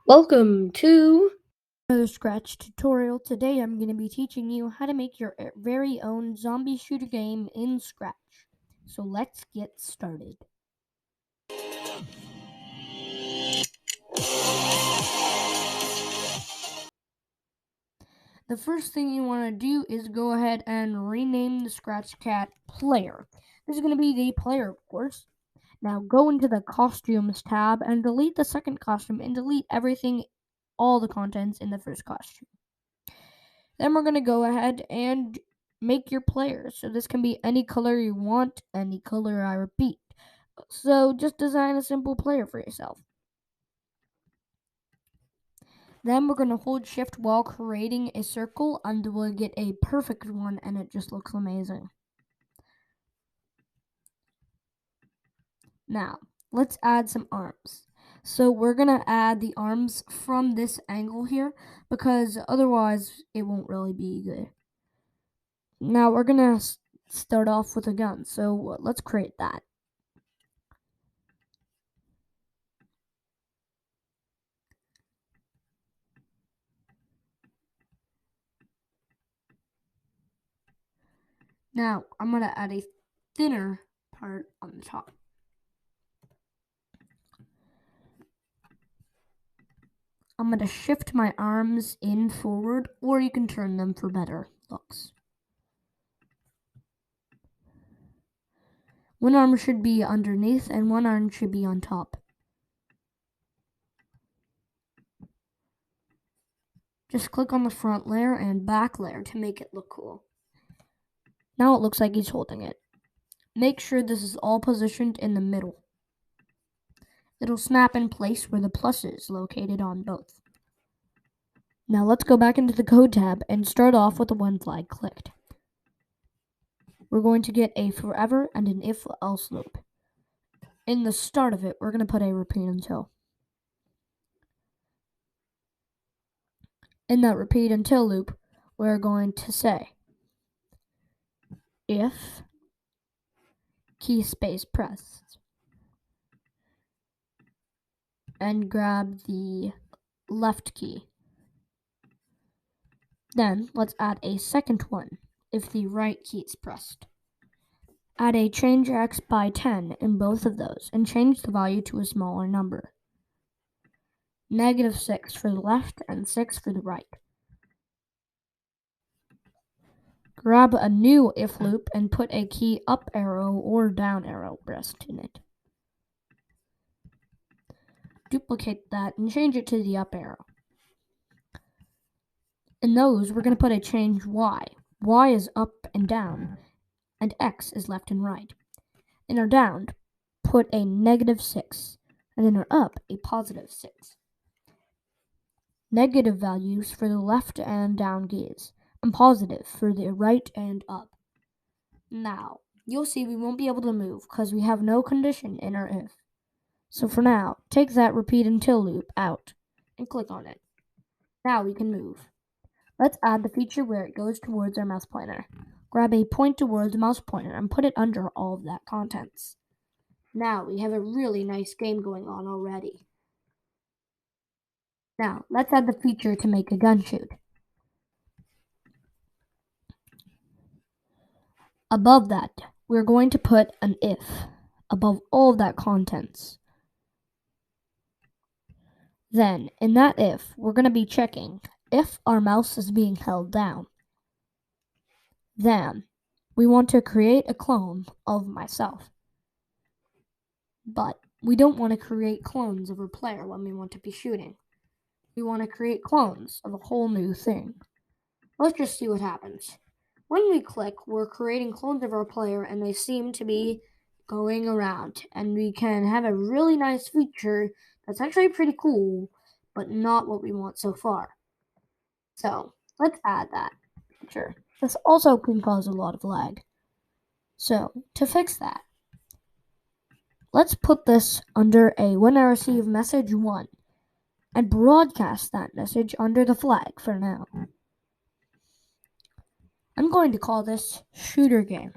Welcome to Another Scratch tutorial. Today I'm going to be teaching you how to make your very own zombie shooter game in Scratch. So let's get started. The first thing you want to do is go ahead and rename the Scratch Cat player. This is going to be the player, of course. Now go into the Costumes tab and delete the second costume and delete everything, all the contents in the first costume. Then we're going to go ahead and make your player. So this can be any color you want, any color, I repeat. So just design a simple player for yourself. Then we're going to hold shift while creating a circle and we'll get a perfect one and it just looks amazing. Now, let's add some arms. So we're going to add the arms from this angle here because otherwise it won't really be good. Now we're going to start off with a gun. So let's create that. Now, I'm going to add a thinner part on the top. I'm going to shift my arms in forward, or you can turn them for better looks. One arm should be underneath, and one arm should be on top. Just click on the front layer and back layer to make it look cool. Now it looks like he's holding it. Make sure this is all positioned in the middle. It'll snap in place where the plus is located on both. Now let's go back into the code tab and start off with the one flag clicked. We're going to get a forever and an if else loop. In the start of it, we're going to put a repeat until. In that repeat until loop, we're going to say if key space pressed and grab the left key. Then let's add a second one if the right key is pressed. Add a change x by 10 in both of those and change the value to a smaller number. -6 for the left and 6 for the right. Grab a new if loop and put a key up arrow or down arrow pressed in it. Duplicate that and change it to the up arrow. In those, we're going to put a change y. Y is up and down, and x is left and right. In our down, put a -6, and in our up, a +6. Negative values for the left and down keys, and positive for the right and up. Now, you'll see we won't be able to move because we have no condition in our if. So for now, take that repeat until loop out and click on it. Now we can move. Let's add the feature where it goes towards our mouse pointer. Grab a point towards the mouse pointer and put it under all of that contents. Now we have a really nice game going on already. Now, let's add the feature to make a gun shoot. Above that, we're going to put an if above all of that contents. Then, in that if, we're going to be checking if our mouse is being held down. Then, we want to create a clone of myself. But we don't want to create clones of a player when we want to be shooting. We want to create clones of a whole new thing. Let's just see what happens. When we click, we're creating clones of our player and they seem to be going around. And we can have a really nice feature that's actually pretty cool, but not what we want so far. So let's add that feature. This also can cause a lot of lag. So to fix that, let's put this under a when I receive message 1 and broadcast that message under the flag for now. I'm going to call this shooter game.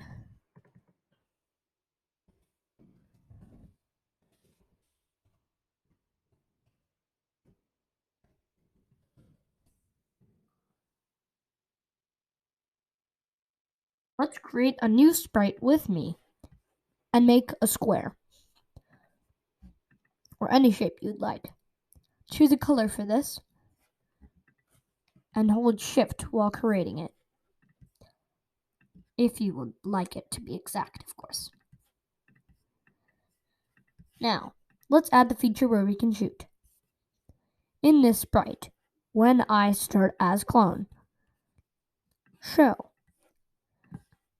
Let's create a new sprite with me and make a square or any shape you'd like. Choose a color for this and hold shift while creating it, if you would like it to be exact, of course. Now, let's add the feature where we can shoot. In this sprite, when I start as clone, show,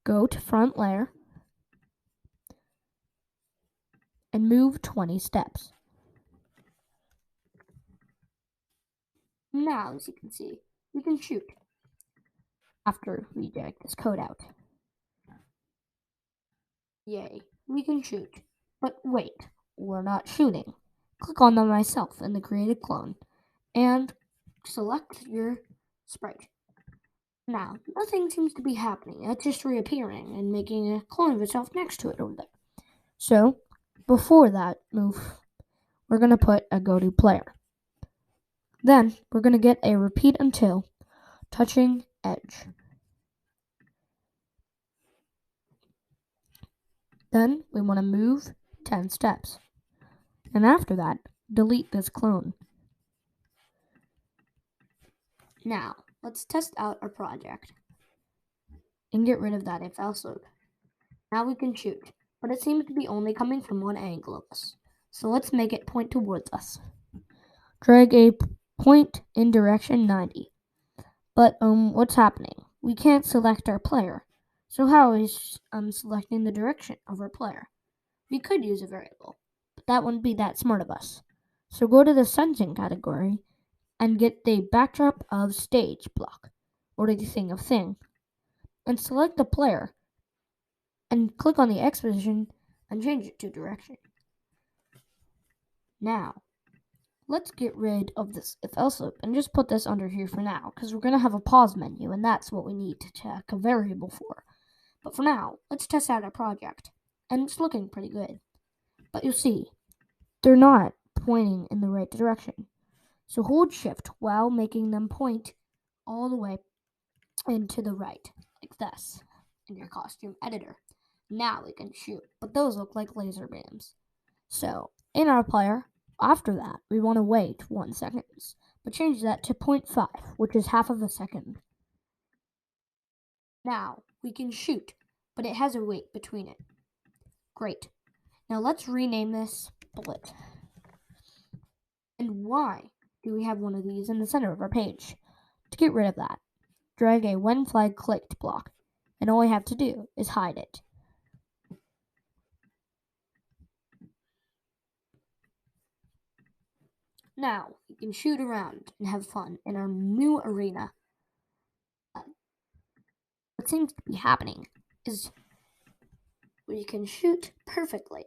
go to front layer, and move 20 steps. Now, as you can see, we can shoot after we drag this code out. Yay, we can shoot. But wait, we're not shooting. Click on the myself in the created clone and select your sprite. Now, nothing seems to be happening. It's just reappearing and making a clone of itself next to it over there. So, before that move, we're going to put a go to player. Then, we're going to get a repeat until touching edge. Then, we want to move 10 steps. And after that, delete this clone. Now, let's test out our project and get rid of that if else loop. Now we can shoot, but it seems to be only coming from one angle of us. So let's make it point towards us. Drag a point in direction 90. But what's happening? We can't select our player. So how is selecting the direction of our player? We could use a variable, but that wouldn't be that smart of us. So go to the sensing category and get the backdrop of stage block, or the thing of thing, and select the player, and click on the X position and change it to direction. Now, let's get rid of this if else loop and just put this under here for now, because we're going to have a pause menu, and that's what we need to check a variable for. But for now, let's test out our project, and it's looking pretty good. But you'll see, they're not pointing in the right direction. So hold shift while making them point all the way into the right, like this, in your costume editor. Now we can shoot, but those look like laser beams. So, in our player, after that, we want to wait 1 second, but change that to 0.5, which is half of a second. Now, we can shoot, but it has a wait between it. Great. Now let's rename this bullet. And why do we have one of these in the center of our page? To get rid of that, drag a when flag clicked block, and all we have to do is hide it. Now, we can shoot around and have fun in our new arena. What seems to be happening is we can shoot perfectly,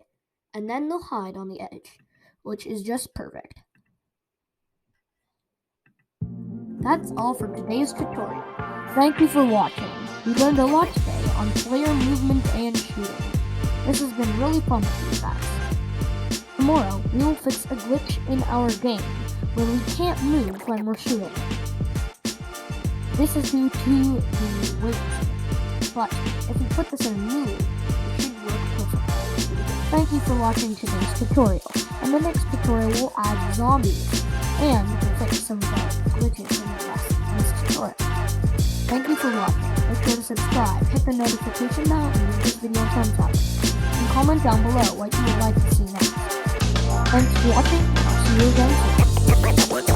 and then they'll hide on the edge, which is just perfect. That's all for today's tutorial. Thank you for watching. We learned a lot today on player movement and shooting. This has been really fun for you guys. Tomorrow, we will fix a glitch in our game where we can't move when we're shooting. This is due to the weight, but if we put this in a move, it should work perfectly. Thank you for watching today's tutorial. In the next tutorial, we'll add zombies and we'll fix some of the glitches in this tutorial. Thank you for watching. Make sure to subscribe, hit the notification bell, and give this video a thumbs up. And comment down below what you would like to see next. Thanks for watching, and I'll see you again soon.